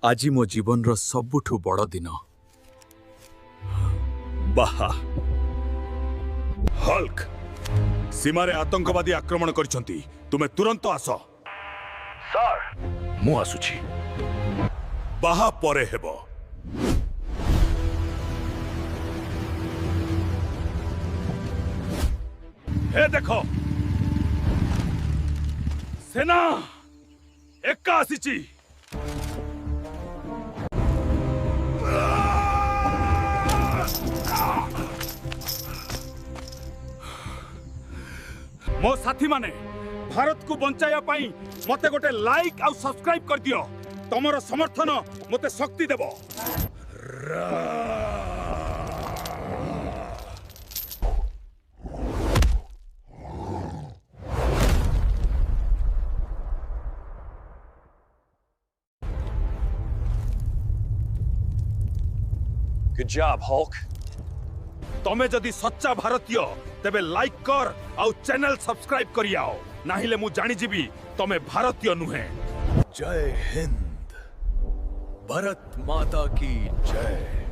आज मो जीवन रो सबुठु बड़ दिन। बाहा हल्क सीमारे आतंकवादी आक्रमण करछंती। तुमे तुरंत आस। सर मु आसुची। बाहा परे हेबो। हे देखो सेना एका आसीची। मो साथी माने भारत को बंचाया पाई मते गोटे लाइक आउ सब्सक्राइब कर दियो। तमरो समर्थन मते शक्ति देबो। Good job, Hulk. तमे जदि सच्चा भारतीय तेबे लाइक कर आउ चैनल सब्सक्राइब करियाओ। नाहिले मु जानि जीवी तमे भारतीय नुहे। जय हिंद, भारत माता की जय।